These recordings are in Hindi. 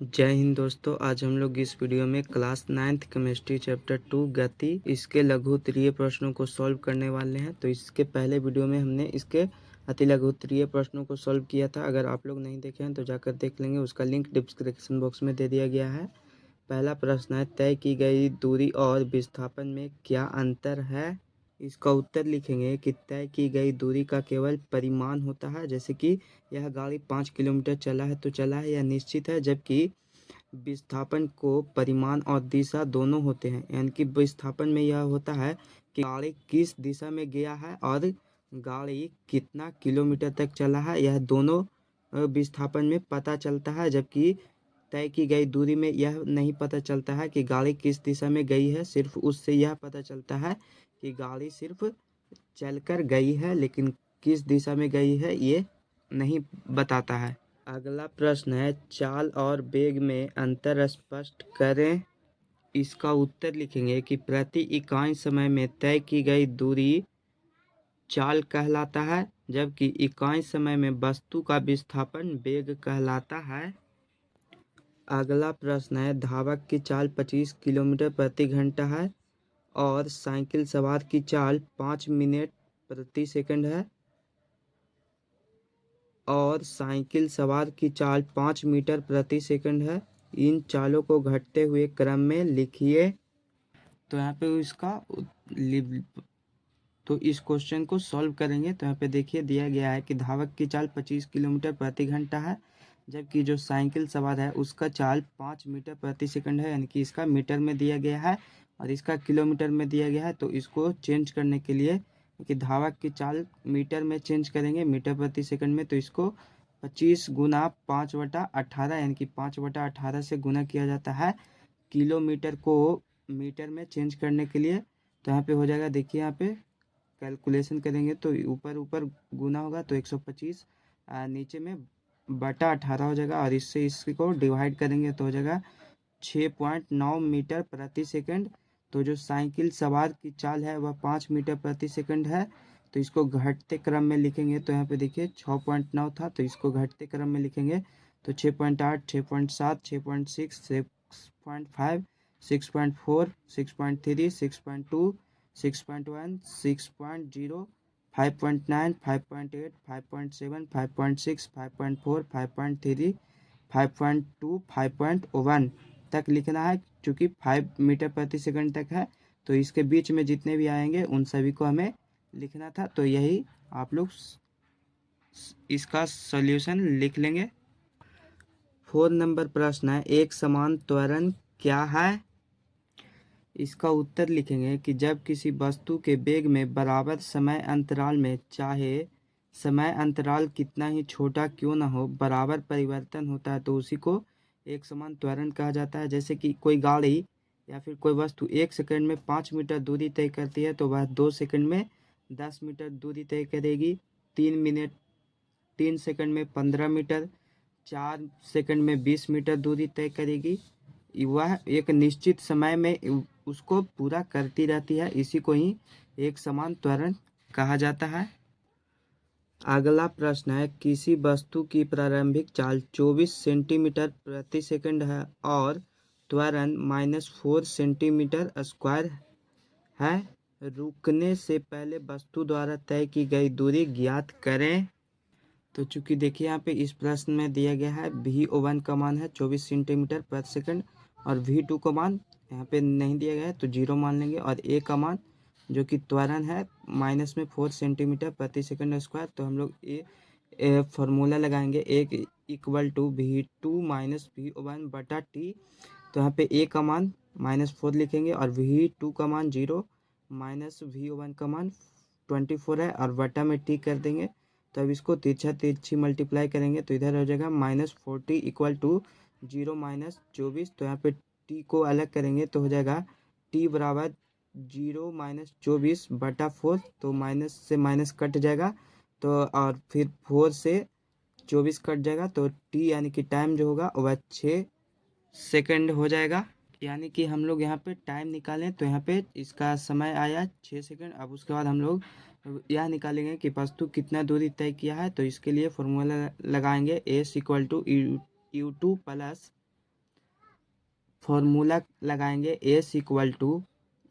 जय हिंद दोस्तों। आज हम लोग इस वीडियो में क्लास 9th केमिस्ट्री चैप्टर 2 गति इसके लघु उत्तरीय प्रश्नों को सॉल्व करने वाले हैं। तो इसके पहले वीडियो में हमने इसके अति लघु उत्तरीय प्रश्नों को सॉल्व किया था। अगर आप लोग नहीं देखे हैं तो जाकर देख लेंगे, उसका लिंक डिस्क्रिप्शन बॉक्स में दे दिया गया है। पहला प्रश्न है, तय की गई दूरी और विस्थापन में क्या अंतर है। इसका उत्तर लिखेंगे कि तय की गई दूरी का केवल परिमाण होता है, जैसे कि यह गाड़ी 5 किलोमीटर चला है तो चला है, यह निश्चित है। जबकि विस्थापन को परिमाण और दिशा दोनों होते हैं, यानी कि विस्थापन में यह होता है कि गाड़ी किस दिशा में गया है और गाड़ी कितना किलोमीटर तक चला है, यह दोनों विस्थापन में पता चलता है। जबकि तय की गई दूरी में यह नहीं पता चलता है कि गाड़ी किस दिशा में गई है, सिर्फ उससे यह पता चलता है कि गाड़ी सिर्फ चलकर गई है, लेकिन किस दिशा में गई है ये नहीं बताता है। अगला प्रश्न है, चाल और वेग में अंतर स्पष्ट करें। इसका उत्तर लिखेंगे कि प्रति इकाई समय में तय की गई दूरी चाल कहलाता है, जबकि इकाई समय में वस्तु का विस्थापन वेग कहलाता है। अगला प्रश्न है, धावक की चाल 25 किलोमीटर प्रति घंटा है और साइकिल सवार की चाल 5 मिनट प्रति सेकंड है और साइकिल सवार की चाल 5 मीटर प्रति सेकंड है। इन चालों को घटते हुए क्रम में लिखिए। तो यहाँ पे तो इस क्वेश्चन को सॉल्व करेंगे। तो यहाँ पे देखिए दिया गया है कि धावक की चाल 25 किलोमीटर प्रति घंटा है, जबकि जो साइकिल सवार है उसका चाल 5 मीटर प्रति सेकंड है, यानी कि इसका मीटर में दिया गया है और इसका किलोमीटर में दिया गया है। तो इसको चेंज करने के लिए कि धावक की चाल मीटर में चेंज करेंगे, मीटर प्रति सेकंड में, तो इसको 25 गुना 5/18 यानी कि 5/18 से गुना किया जाता है किलोमीटर को मीटर में चेंज करने के लिए। तो यहाँ पे हो जाएगा, देखिए यहाँ पे कैलकुलेशन करेंगे तो ऊपर ऊपर गुना होगा तो 125, नीचे में बटा 18 हो जाएगा और इससे इसको डिवाइड करेंगे तो हो जाएगा 6.9 मीटर प्रति सेकंड। तो जो साइकिल सवार की चाल है वह 5 मीटर प्रति सेकंड है, तो इसको घटते क्रम में लिखेंगे। तो यहाँ पे देखिए 6.9 था तो इसको घटते क्रम में लिखेंगे तो 6.8, 6.7, 6.6, 6.5, 6.4, 6.3, 6.2, 6.1, 6.0, 5.9, 5.8, 5.7, 5.6, 5.4, 5.3, 5.2, 5.1 तक लिखना है। चूँकि 5 मीटर प्रति सेकंड तक है तो इसके बीच में जितने भी आएंगे उन सभी को हमें लिखना था। तो यही आप लोग इसका सॉल्यूशन लिख लेंगे। 4 नंबर प्रश्न है, एक समान त्वरण क्या है। इसका उत्तर लिखेंगे कि जब किसी वस्तु के वेग में बराबर समय अंतराल में, चाहे समय अंतराल कितना ही छोटा क्यों ना हो, बराबर परिवर्तन होता है तो उसी को एक समान त्वरण कहा जाता है। जैसे कि कोई गाड़ी या फिर कोई वस्तु 1 सेकंड में 5 मीटर दूरी तय करती है तो वह 2 सेकंड में 10 मीटर दूरी तय करेगी। 3 सेकंड में 15 मीटर, 4 सेकंड में 20 मीटर दूरी तय करेगी। वह एक निश्चित समय में उसको पूरा करती रहती है, इसी को ही एक समान त्वरण कहा जाता है। अगला प्रश्न है, किसी वस्तु की प्रारंभिक चाल 24 सेंटीमीटर प्रति सेकंड है और त्वरण -4 सेंटीमीटर स्क्वायर है। रुकने से पहले वस्तु द्वारा तय की गई दूरी ज्ञात करें। तो चूंकि देखिए यहाँ पे इस प्रश्न में दिया गया है VO1 का मान है 24 सेंटीमीटर प्रति सेकंड और V2 का मान यहाँ पे नहीं दिया गया है तो 0 मान लेंगे, और A का मान जो कि त्वरण है -4 सेंटीमीटर प्रति सेकंड स्क्वायर। तो हम लोग ए फॉर्मूला लगाएंगे, A equal to V2 minus VO1 बटा T। तो यहाँ पे A का मान -4 लिखेंगे और V2 का मान 0 माइनस VO1 का मान 24 है और बटा में T कर देंगे। तो अब इसको तिरछी मल्टीप्लाई करेंगे तो इधर हो जाएगा -40 इक्वल टू 0 माइनस 24। तो यहाँ पे T को अलग करेंगे तो हो जाएगा T बराबर 0 माइनस 24 बटा 4। तो माइनस से माइनस कट जाएगा तो और फिर 4 से 24 कट जाएगा तो T यानी कि टाइम जो होगा वह 6 सेकंड हो जाएगा। यानी कि हम लोग यहाँ पे टाइम निकालें तो यहाँ पे इसका समय आया 6 सेकंड। अब उसके बाद हम लोग यह निकालेंगे कि वस्तु कितना दूरी तय किया है। तो इसके लिए फॉर्मूला लगाएंगे S equal to U2 plus formula लगाएंगे S equal to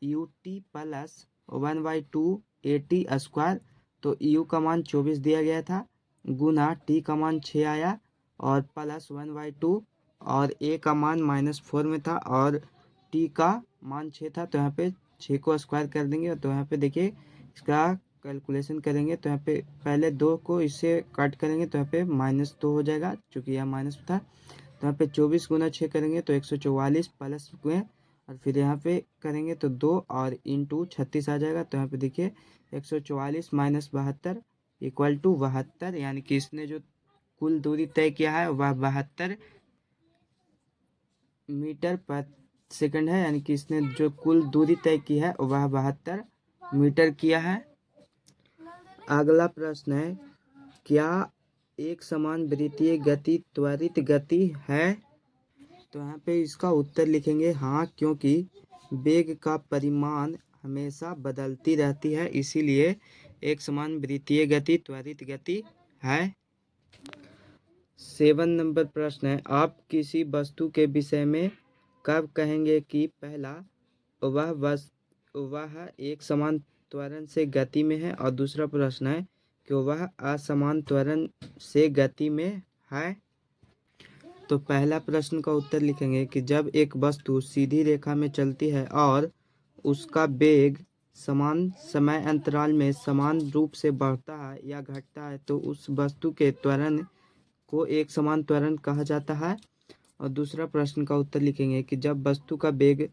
U T plus 1/2 AT²। तो यू का मान 24 दिया गया था, गुना टी का मान 6 आया और प्लस 1/2 और ए का मान -4 में था और टी का मान 6 था। तो यहाँ पे 6 को स्क्वायर कर देंगे। तो यहाँ पे देखिए इसका कैलकुलेशन करेंगे तो यहाँ पे पहले 2 को इससे कट करेंगे तो यहाँ पे -2 हो जाएगा, चूँकि यह माइनस था। तो यहाँ पे 24 गुना 6 करेंगे तो 144 प्लस में और फिर यहाँ पे करेंगे तो 2 और इंटू 36 आ जाएगा। तो यहाँ पे देखिए 144 माइनस 72 इक्वल टू 72, यानी कि इसने जो कुल दूरी तय किया है वह 72 मीटर पर सेकंड है, यानी कि इसने जो कुल दूरी तय की है वह 72 मीटर किया है। अगला प्रश्न है, क्या एक समान वृत्तीय गति त्वरित गति है? तो यहाँ पे इसका उत्तर लिखेंगे हाँ, क्योंकि वेग का परिमाण हमेशा बदलती रहती है, इसीलिए एक समान वृत्तीय गति त्वरित गति है। 7 नंबर प्रश्न है, आप किसी वस्तु के विषय में कब कहेंगे कि पहला वह एक समान त्वरण से गति में है, और दूसरा प्रश्न है कि वह असमान त्वरण से गति में है। तो पहला प्रश्न का उत्तर लिखेंगे कि जब एक वस्तु सीधी रेखा में चलती है और उसका वेग समान समय अंतराल में समान रूप से बढ़ता है या घटता है तो उस वस्तु के त्वरण को एक समान त्वरण कहा जाता है। और दूसरा प्रश्न का उत्तर लिखेंगे कि जब वस्तु का वेग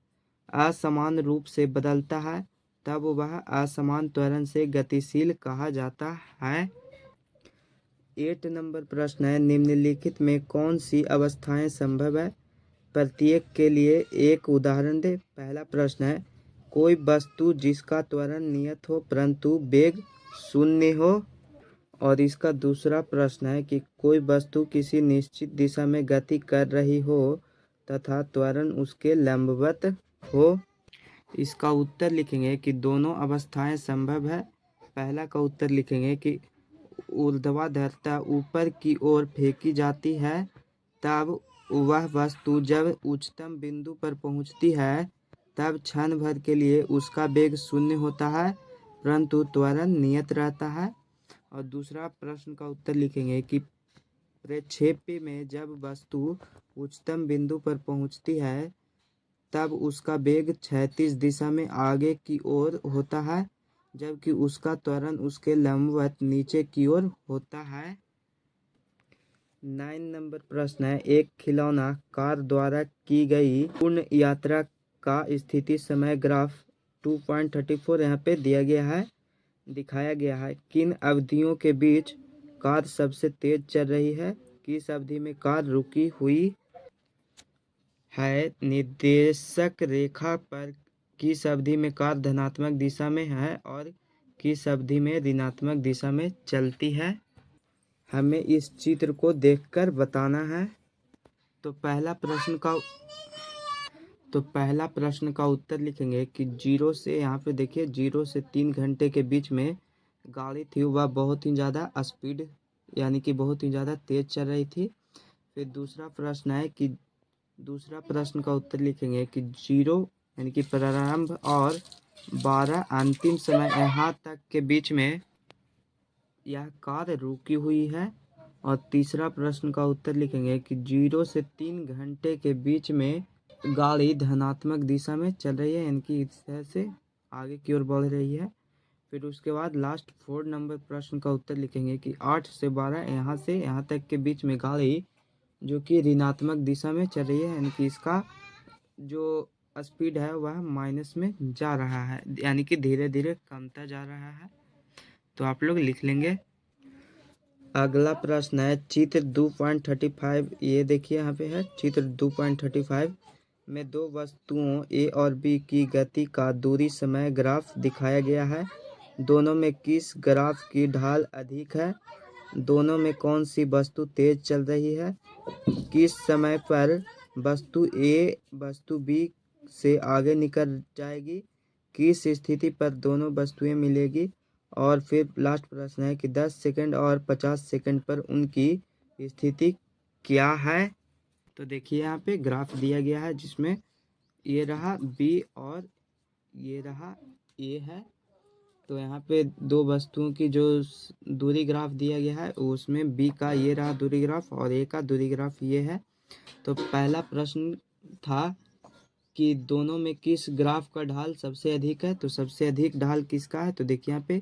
असमान रूप से बदलता है तब वह असमान त्वरण से गतिशील कहा जाता है। 8 नंबर प्रश्न है, निम्नलिखित में कौन सी अवस्थाएं संभव है? प्रत्येक के लिए एक उदाहरण दे। पहला प्रश्न है, कोई वस्तु जिसका त्वरण नियत हो परंतु वेग शून्य हो। और इसका दूसरा प्रश्न है कि कोई वस्तु किसी निश्चित दिशा में गति कर रही हो तथा त्वरण उसके लंबवत हो। इसका उत्तर लिखेंगे कि दोनों अवस्थाएं संभव है। पहला का उत्तर लिखेंगे कि ऊर्ध्वाधरता ऊपर की ओर फेंकी जाती है तब वह वस्तु जब उच्चतम बिंदु पर पहुंचती है तब क्षण भर के लिए उसका वेग शून्य होता है परंतु त्वरण नियत रहता है। और दूसरा प्रश्न का उत्तर लिखेंगे कि प्रक्षेप्य में जब वस्तु उच्चतम बिंदु पर पहुंचती है तब उसका वेग क्षैतिज दिशा में आगे की ओर होता है जबकि उसका त्वरण उसके लंबवत नीचे की ओर होता है। 9 नंबर प्रश्न है, एक खिलौना कार द्वारा की गई पूर्ण यात्रा का स्थिति समय ग्राफ 2.34 यहाँ पे दिखाया गया है। किन अवधियों के बीच कार सबसे तेज चल रही है? किस अवधि में कार रुकी हुई है? निर्देशक रेखा पर किस अवधि में कार धनात्मक दिशा में है और किस अवधि में ऋणात्मक दिशा में चलती है? हमें इस चित्र को देखकर बताना है। तो पहला प्रश्न का उत्तर लिखेंगे कि 0 से, यहाँ पे देखिए 0 से 3 घंटे के बीच में गाड़ी थी वह बहुत ही ज़्यादा स्पीड यानी कि बहुत ही ज़्यादा तेज़ चल रही थी। फिर दूसरा प्रश्न का उत्तर लिखेंगे कि 0 यानी कि प्रारंभ और 12 अंतिम समय यहाँ तक के बीच में यह कार रुकी हुई है। और तीसरा प्रश्न का उत्तर लिखेंगे कि 0 से 3 घंटे के बीच में गाड़ी धनात्मक दिशा में चल रही है यानी कि इस तरह से आगे की ओर बढ़ रही है। फिर उसके बाद लास्ट 4 नंबर प्रश्न का उत्तर लिखेंगे कि 8 से 12 यहाँ से यहाँ तक के बीच में गाड़ी जो कि ऋणात्मक दिशा में चल रही है यानी कि इसका जो स्पीड है वह माइनस में जा रहा है यानी कि धीरे धीरे कमता जा रहा है। तो आप लोग लिख लेंगे। अगला प्रश्न है चित्र 2.35। ये देखिए यहाँ पे है चित्र 2.35 में दो वस्तुओं ए और बी की गति का दूरी समय ग्राफ दिखाया गया है। दोनों में किस ग्राफ की ढाल अधिक है? दोनों में कौन सी वस्तु तेज चल रही है? किस समय पर वस्तु ए वस्तु बी से आगे निकल जाएगी? किस स्थिति पर दोनों वस्तुएं मिलेगी? और फिर लास्ट प्रश्न है कि 10 सेकंड और 50 सेकंड पर उनकी स्थिति क्या है? तो देखिए यहाँ पे ग्राफ दिया गया है जिसमें ये रहा बी और ये रहा ए है। तो यहाँ पे दो वस्तुओं की जो दूरी ग्राफ दिया गया है उसमें बी का ये रहा दूरी ग्राफ और ए का दूरी ग्राफ ये है। तो पहला प्रश्न था कि दोनों में किस ग्राफ का ढाल सबसे अधिक है। तो सबसे अधिक ढाल किसका है, तो देखिए यहाँ पे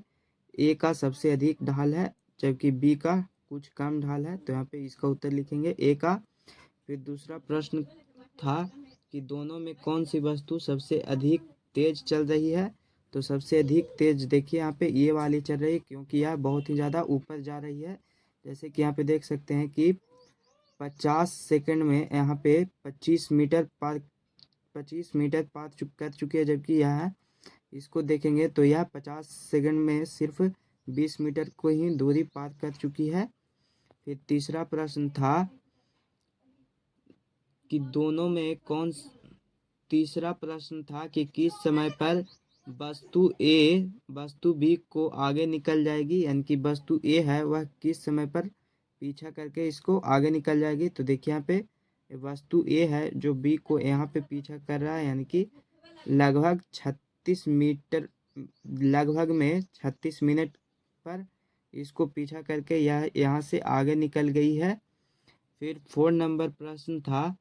ए का सबसे अधिक ढाल है जबकि बी का कुछ कम ढाल है। तो यहाँ पे इसका उत्तर लिखेंगे ए का। फिर दूसरा प्रश्न था कि दोनों में कौन सी वस्तु सबसे अधिक तेज चल रही है। तो सबसे अधिक तेज देखिए यहाँ पे ये वाली चल रही है क्योंकि यह बहुत ही ज़्यादा ऊपर जा रही है। जैसे कि यहाँ पे देख सकते हैं कि 50 सेकंड में यहाँ पे 25 मीटर पार कर चुकी है, जबकि यह इसको देखेंगे तो यह 50 सेकंड में सिर्फ 20 मीटर को ही दूरी पार कर चुकी है। फिर तीसरा प्रश्न था कि दोनों में कौन तीसरा प्रश्न था कि किस समय पर वस्तु ए वस्तु बी को आगे निकल जाएगी, यानी कि वस्तु ए है वह किस समय पर पीछा करके इसको आगे निकल जाएगी। तो देखिए यहाँ पे वस्तु ए है जो बी को यहाँ पे पीछा कर रहा है, यानी कि लगभग 36 मीटर लगभग में 36 मिनट पर इसको पीछा करके यह यहाँ से आगे निकल गई है। फिर 4 नंबर प्रश्न था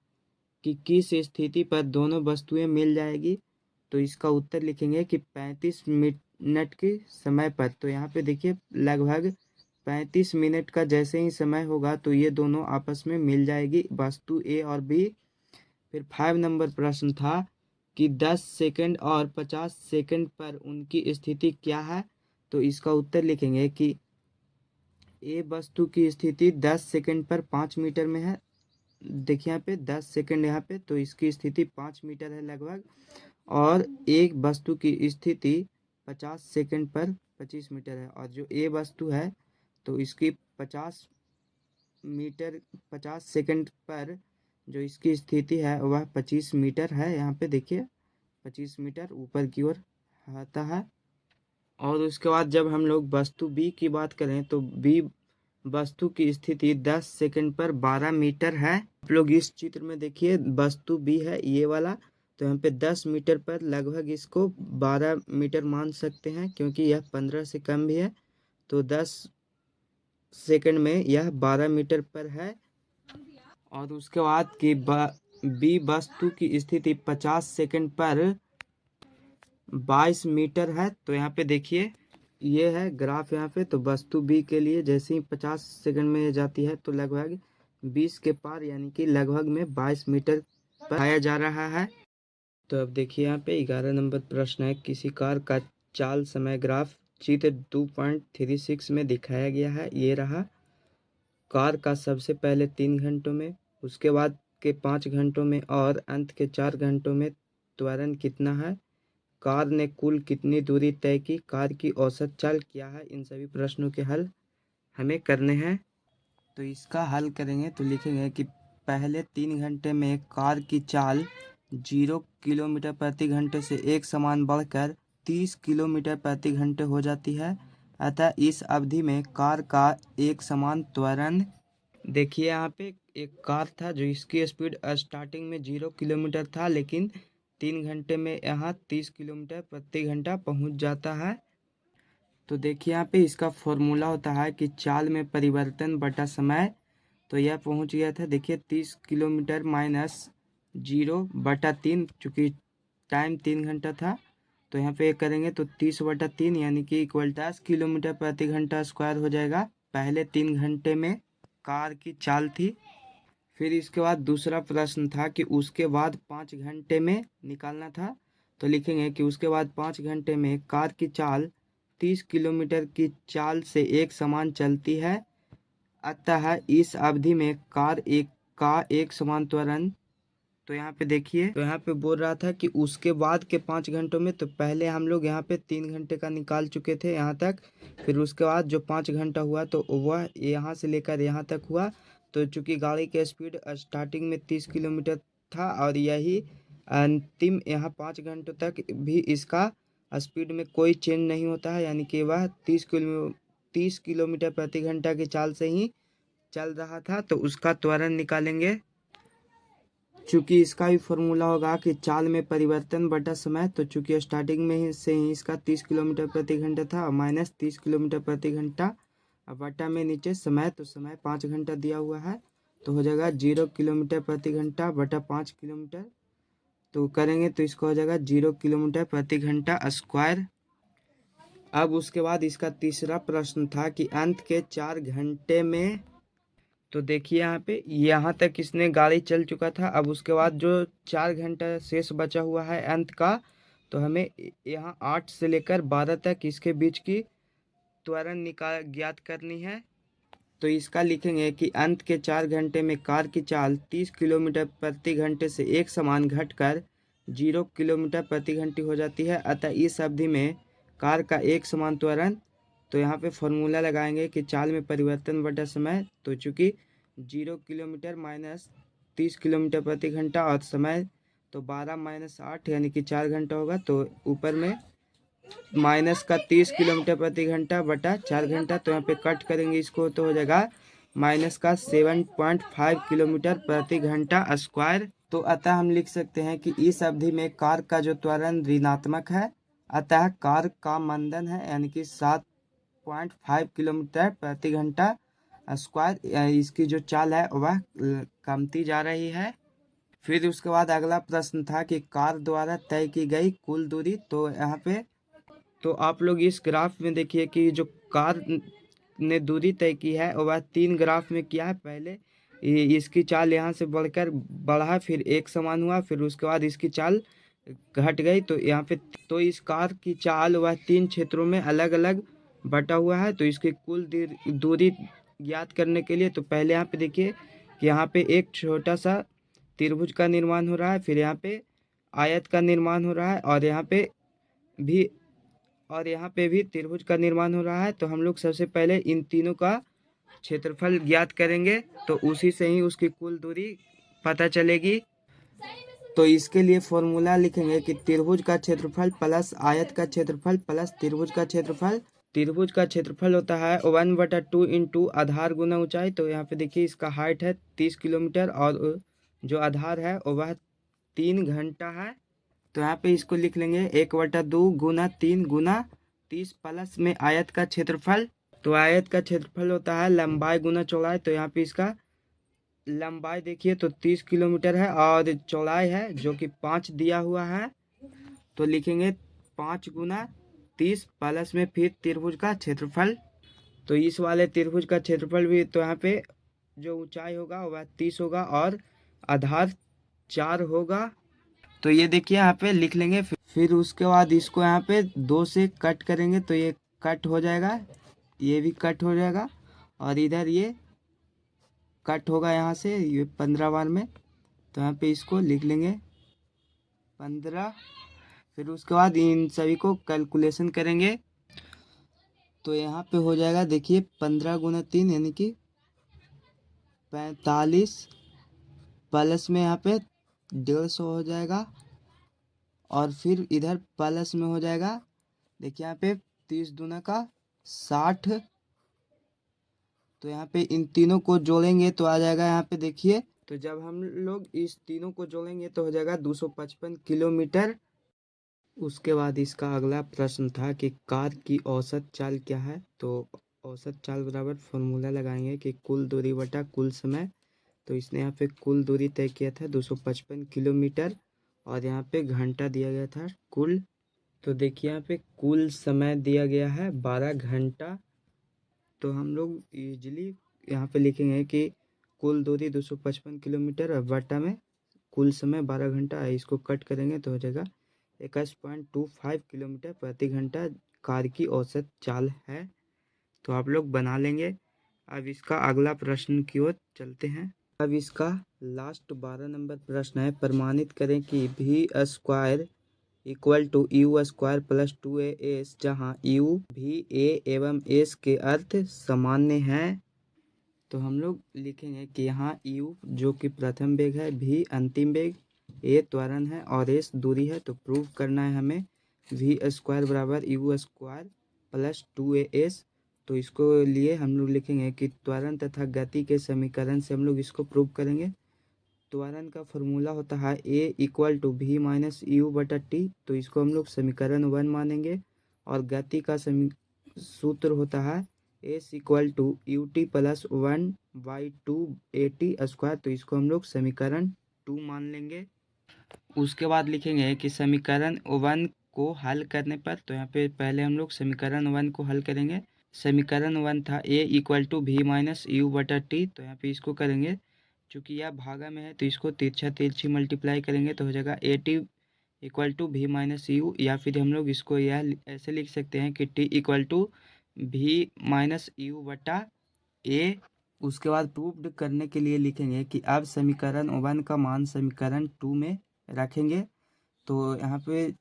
कि किस स्थिति पर दोनों वस्तुएं मिल जाएगी। तो इसका उत्तर लिखेंगे कि 35 मिनट के समय पर। तो यहाँ पे देखिए लगभग 35 मिनट का जैसे ही समय होगा तो ये दोनों आपस में मिल जाएगी वस्तु ए और बी। फिर 5 नंबर प्रश्न था कि 10 सेकंड और 50 सेकंड पर उनकी स्थिति क्या है। तो इसका उत्तर लिखेंगे कि ए वस्तु की स्थिति 10 सेकंड पर 5 मीटर में है। देखिए यहाँ पे 10 सेकंड यहाँ पे तो इसकी स्थिति 5 मीटर है लगभग, और एक वस्तु की स्थिति 50 सेकंड पर 25 मीटर है। और जो ए वस्तु है तो इसकी 50 सेकंड पर जो इसकी स्थिति है वह 25 मीटर है। यहाँ पे देखिए 25 मीटर ऊपर की ओर आता है। और उसके बाद जब हम लोग वस्तु बी की बात करें तो बी वस्तु की स्थिति 10 सेकंड पर 12 मीटर है। आप लोग इस चित्र में देखिए वस्तु बी है ये वाला, तो यहाँ पे 10 मीटर पर लगभग इसको 12 मीटर मान सकते हैं क्योंकि यह 15 से कम भी है। तो 10 सेकंड में यह 12 मीटर पर है। और उसके बाद की बी वस्तु की स्थिति 50 सेकंड पर 22 मीटर है। तो यहाँ पे देखिए ये है ग्राफ यहाँ पे। तो वस्तु बी के लिए जैसे ही 50 सेकंड में जाती है तो लगभग 20 के पार यानी कि लगभग में 22 मीटर पर आया जा रहा है। तो अब देखिए यहाँ पे 11 नंबर प्रश्न है, किसी कार का चाल समय ग्राफ चित्र 2.36 में दिखाया गया है। ये रहा कार का सबसे पहले 3 घंटों में, उसके बाद के 5 घंटों में और अंत के 4 घंटों में त्वरण कितना है। कार ने कुल कितनी दूरी तय की, कार की औसत चाल क्या है। इन सभी प्रश्नों के हल हमें करने हैं। तो इसका हल करेंगे तो लिखेंगे कि पहले 3 घंटे में कार की चाल 0 किलोमीटर प्रति घंटे से एक समान बढ़कर 30 किलोमीटर प्रति घंटे हो जाती है। अतः इस अवधि में कार का एक समान त्वरण। देखिए यहाँ पे एक कार था जो इसकी स्पीड स्टार्टिंग में 0 किलोमीटर था, लेकिन 3 घंटे में यहाँ 30 किलोमीटर प्रति घंटा पहुँच जाता है। तो देखिए यहाँ पे इसका फॉर्मूला होता है कि चाल में परिवर्तन बटा समय। तो यह पहुँच गया था देखिए 30 किलोमीटर माइनस 0/3, चूँकि टाइम 3 घंटा था। तो यहाँ पे करेंगे तो 30/3 यानी कि इक्वल 10 किलोमीटर प्रति घंटा स्क्वायर हो जाएगा। पहले 3 घंटे में कार की चाल थी। फिर इसके बाद दूसरा प्रश्न था कि उसके बाद 5 घंटे में निकालना था। तो लिखेंगे कि उसके बाद 5 घंटे में कार की चाल 30 किलोमीटर की चाल से एक समान चलती है। अतः इस अवधि में कार का एक समान त्वरण। तो यहाँ पे देखिए तो यहाँ पे बोल रहा था कि उसके बाद के 5 घंटों में, तो पहले हम लोग यहाँ पे 3 घंटे का निकाल चुके थे यहाँ तक। फिर उसके बाद जो 5 घंटा हुआ तो वह यहाँ से लेकर यहाँ तक हुआ। तो चूंकि गाड़ी की स्पीड स्टार्टिंग में 30 किलोमीटर था और यही अंतिम यहाँ 5 घंटों तक भी इसका स्पीड में कोई चेंज नहीं होता है, यानी कि वह 30 किलोमीटर प्रति घंटा की चाल से ही चल रहा था। तो उसका त्वरण निकालेंगे। चूंकि इसका भी फॉर्मूला होगा कि चाल में परिवर्तन बटा समय, तो चूंकि स्टार्टिंग में ही से ही इसका 30 किलोमीटर प्रति घंटा था, माइनस 30 किलोमीटर प्रति घंटा, अब बटा में नीचे समय, तो समय 5 घंटा दिया हुआ है, तो हो जाएगा 0 किलोमीटर प्रति घंटा बटा 5 किलोमीटर, तो करेंगे तो इसको हो जाएगा 0 किलोमीटर प्रति घंटा स्क्वायर। अब उसके बाद इसका तीसरा प्रश्न था कि अंत के 4 घंटे में, तो देखिए यहाँ पे यहाँ तक इसने गाड़ी चल चुका था। अब उसके बाद जो 4 घंटा शेष बचा हुआ है अंत का, तो हमें यहाँ 8 से लेकर 12 तक इसके बीच की त्वरण निकाल ज्ञात करनी है। तो इसका लिखेंगे कि अंत के 4 घंटे में कार की चाल 30 किलोमीटर प्रति घंटे से एक समान घटकर 0 किलोमीटर प्रति घंटे हो जाती है, अतः इस अवधि में कार का एक समान त्वरण। तो यहाँ पे फॉर्मूला लगाएंगे कि चाल में परिवर्तन बटा समय, तो चूंकि 0 किलोमीटर माइनस 30 किलोमीटर प्रति घंटा और समय तो 12 माइनस 8 यानी कि 4 घंटा होगा, तो ऊपर में माइनस का 30 किलोमीटर प्रति घंटा बटा 4 घंटा, तो यहाँ पे कट करेंगे इसको, तो हो जाएगा माइनस का 7.5 किलोमीटर प्रति घंटा स्क्वायर। तो अतः हम लिख सकते हैं कि इस अवधि में कार का जो त्वरण ऋणात्मक है, अतः कार का मंदन है यानी कि 7.5 किलोमीटर प्रति घंटा स्क्वायर, इसकी जो चाल है वह कमती जा रही है। फिर उसके बाद अगला प्रश्न था कि कार द्वारा तय की गई कुल दूरी, तो यहाँ पे तो आप लोग इस ग्राफ में देखिए कि जो कार ने दूरी तय की है वह 3 ग्राफ में किया है। पहले इसकी चाल यहाँ से बढ़कर बढ़ा, फिर एक समान हुआ, फिर उसके बाद इसकी चाल घट गई, तो यहाँ पे तो इस कार की चाल वह 3 क्षेत्रों में अलग अलग बटा हुआ है। तो इसकी कुल दूरी ज्ञात करने के लिए तो पहले यहाँ पे देखिए कि यहाँ पे एक छोटा सा त्रिभुज का निर्माण हो रहा है, फिर यहाँ पे आयत का निर्माण हो रहा है, और यहाँ पे भी त्रिभुज का निर्माण हो रहा है। तो हम लोग सबसे पहले इन तीनों का क्षेत्रफल ज्ञात करेंगे, तो उसी से ही उसकी कुल दूरी पता चलेगी। तो इसके लिए फॉर्मूला लिखेंगे कि त्रिभुज का क्षेत्रफल प्लस आयत का क्षेत्रफल प्लस त्रिभुज का क्षेत्रफल। त्रिभुज का क्षेत्रफल होता है 1/2 इंटू आधार गुना ऊंचाई। तो यहाँ पे देखिए इसका हाइट है 30 किलोमीटर और जो आधार है वह 3 घंटा है। तो यहाँ पे इसको लिख लेंगे 1/2 गुना 3 गुना 30 प्लस में आयत का क्षेत्रफल। तो आयत का क्षेत्रफल होता है लंबाई गुना चौड़ाई। तो यहाँ पे इसका लंबाई देखिए तो 30 किलोमीटर है और चौड़ाई है जो कि 5 दिया हुआ है। तो लिखेंगे 5 गुना 30 प्लस में फिर त्रिभुज का क्षेत्रफल। तो इस वाले त्रिभुज का क्षेत्रफल भी तो यहाँ पे जो ऊंचाई होगा वह 30 होगा और आधार 4 होगा। तो ये देखिए यहाँ पे लिख लेंगे। फिर उसके बाद इसको यहाँ पे 2 से कट करेंगे, तो ये कट हो जाएगा, ये भी कट हो जाएगा, और इधर ये कट होगा यहाँ से ये 15 बार में। तो यहाँ पे इसको लिख लेंगे 15। फिर उसके बाद इन सभी को कैलकुलेशन करेंगे, तो यहाँ पे हो जाएगा देखिए 15 गुना 3 यानी कि 45 प्लस में यहाँ पे 150 हो जाएगा, और फिर इधर प्लस में हो जाएगा देखिए यहाँ पे 30 दूना का 60। तो यहाँ पे इन तीनों को जोड़ेंगे तो आ जाएगा यहाँ पे देखिए, तो जब हम लोग इस तीनों को जोड़ेंगे तो हो जाएगा 255 किलोमीटर। उसके बाद इसका अगला प्रश्न था कि कार की औसत चाल क्या है। तो औसत चाल बराबर फॉर्मूला लगाएंगे कि कुल दूरी बटा कुल समय। तो इसने यहाँ पे कुल दूरी तय किया था 255 किलोमीटर, और यहाँ पे घंटा दिया गया था कुल। तो देखिए यहाँ पे कुल समय दिया गया है 12 घंटा। तो हम लोग इजीली यहाँ पे लिखेंगे कि कुल दूरी 255 किलोमीटर और बटा में कुल समय 12 घंटा है। इसको कट करेंगे तो हो जाएगा 21.25 किलोमीटर प्रति घंटा कार की औसत चाल है। तो आप लोग बना लेंगे। अब इसका अगला प्रश्न की ओर चलते हैं। अब इसका लास्ट 12 नंबर प्रश्न है, प्रमाणित करें कि v square equal to u square plus 2as, जहाँ यू भी ए एवं एस के अर्थ सामान्य हैं। तो हम लोग लिखेंगे कि यहाँ यू जो कि प्रथम वेग है, भी अंतिम वेग, ए त्वरण है और एस दूरी है। तो प्रूव करना है हमें वी स्क्वायर बराबर यू स्क्वायर प्लस 2as। तो इसको लिए हम लोग लिखेंगे कि त्वरण तथा गति के समीकरण से हम लोग इसको प्रूव करेंगे। त्वरण का फॉर्मूला होता है A equal to we minus you बटा टी, तो इसको हम लोग समीकरण 1 मानेंगे। और गति का सूत्र होता है s equal to U T plus 1/2 AT², तो इसको हम लोग समीकरण 2 मान लेंगे। उसके बाद लिखेंगे कि समीकरण 1 को हल करने पर, तो यहाँ पे पहले हम लोग समीकरण 1 को हल करेंगे। समीकरण 1 था A equal to we minus you बटा टी, तो यहाँ पे इसको करेंगे, चूँकि यह भागा में है तो इसको तिरछा तिरछी मल्टीप्लाई करेंगे तो हो जाएगा a t equal to we minus u, या फिर हम लोग इसको यह ऐसे लिख सकते हैं कि t equal to we minus you बटा ए। उसके बाद प्रूव्ड करने के लिए लिखेंगे कि अब समीकरण 1 का मान समीकरण 2 में रखेंगे। तो यहाँ पे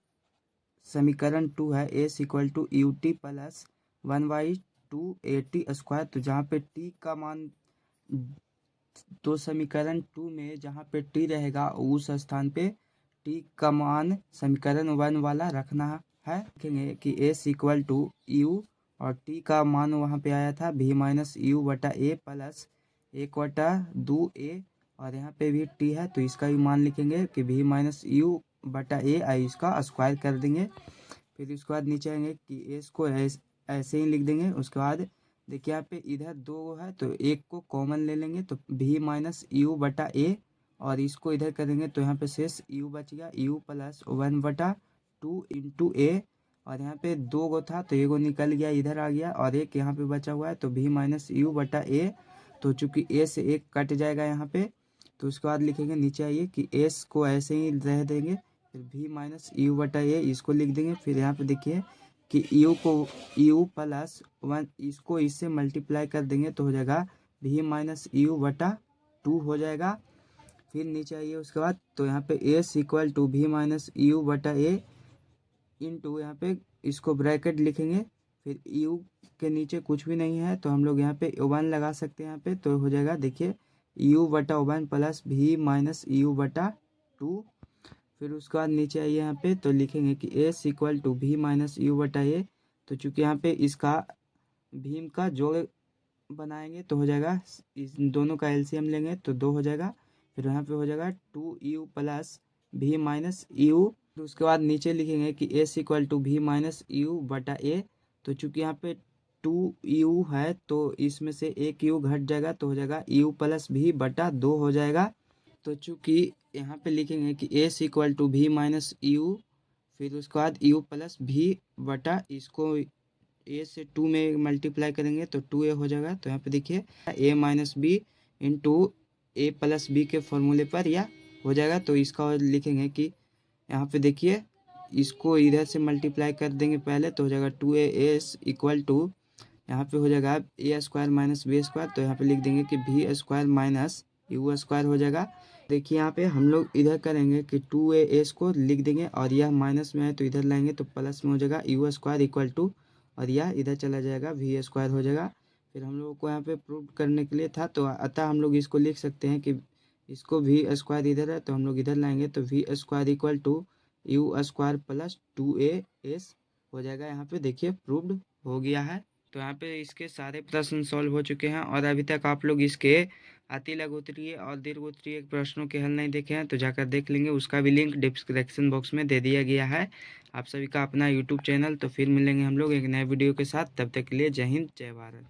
समीकरण 2 है s equal to U T plus 1/2 AT², तो जहाँ पे टी का मान, तो समीकरण 2 में जहाँ पे टी रहेगा उस स्थान पे टी का मान समीकरण 1 वाला रखना है। देखेंगे कि एस इक्वल टू यू और टी का मान वहाँ पे आया था वी माइनस यू बटा ए प्लस 1/2 A, और यहाँ पे भी टी है तो इसका भी मान लिखेंगे कि वी माइनस यू बटा ए, इसका स्क्वायर कर देंगे। फिर उसके बाद नीचे आएंगे कि एस को ऐसे ही लिख देंगे। उसके बाद देखिए यहाँ पे इधर 2 है तो एक को कॉमन ले लेंगे, तो वी माइनस यू बटा ए, और इसको इधर करेंगे तो यहाँ पे शेष यू बच गया, यू प्लस 1/2 इंटू ए, और यहाँ पे 2 था तो एगो निकल गया इधर आ गया, और एक यहाँ पे बचा हुआ है तो वी माइनस यू बटा ए, तो चूंकि ए से एक कट जाएगा यहाँ पे, तो उसके बाद लिखेंगे नीचे आइए कि एस को ऐसे ही रह देंगे, फिर वी माइनस यू बटा ए इसको लिख देंगे। फिर यहाँ पे देखिए कि यू को यू प्लस 1 इसको इससे मल्टीप्लाई कर देंगे तो हो जाएगा वी माइनस यू बटा 2 हो जाएगा। फिर नीचे आइए उसके बाद, तो यहाँ पे s equal to we minus you बटा ए इंटू, यहाँ पे इसको ब्रैकेट लिखेंगे, फिर यू के नीचे कुछ भी नहीं है तो हम लोग यहाँ पे 1 लगा सकते हैं यहाँ पे, तो हो जाएगा देखिए यू बटा 1 प्लस वी माइनस यू बटा 2। फिर उसके बाद नीचे आइए यहाँ पे तो लिखेंगे कि s equal to we minus you बटा ए, तो चूँकि यहाँ पे इसका भीम का जोड़ बनाएंगे तो हो जाएगा, इस दोनों का एलसीएम लेंगे तो 2 हो जाएगा। फिर यहाँ पे हो जाएगा 2u plus we minus you. उसके बाद नीचे लिखेंगे कि s equal to we minus you बटा ए, तो चूँकि यहाँ पे 2u है तो इसमें से एक u घट जाएगा तो हो जाएगा u प्लस वी बटा 2 हो जाएगा। तो चूँकि यहाँ पे लिखेंगे कि s equal to we minus u, फिर उसके बाद u प्लस वी बटा, इसको ए से 2 में मल्टीप्लाई करेंगे तो 2a हो जाएगा। तो यहाँ पे देखिए a minus b into a plus b के फॉर्मूले पर यह हो जाएगा। तो इसका लिखेंगे कि यहाँ पे देखिए इसको इधर से मल्टीप्लाई कर देंगे पहले तो हो जाएगा 2as इक्वल टू, यहाँ पे हो जाएगा a² माइनस b², तो यहाँ पे लिख देंगे कि v² माइनस u² हो जाएगा। देखिए यहाँ पे हम लोग इधर करेंगे कि 2as को लिख देंगे और यह माइनस में है तो इधर लाएंगे तो प्लस में हो जाएगा u² इक्वल टू, और यह इधर चला जाएगा v² हो जाएगा। फिर हम लोगों को यहाँ पे प्रूव करने के लिए था तो अतः हम लोग इसको लिख सकते हैं कि इसको v² इधर है तो हम लोग इधर लाएंगे तो v² equal to u² plus 2as हो जाएगा। यहाँ पे देखिए प्रूव्ड हो गया है। तो यहाँ पे इसके सारे प्रश्न सॉल्व हो चुके हैं, और अभी तक आप लोग इसके अति लघुत्तरीय और दीर्घोत्तरीय प्रश्नों के हल नहीं देखे हैं तो जाकर देख लेंगे, उसका भी लिंक डिस्क्रिप्शन बॉक्स में दे दिया गया है। आप सभी का अपना यूट्यूब चैनल। तो फिर मिलेंगे हम लोग एक नए वीडियो के साथ, तब तक के लिए जय हिंद जय भारत।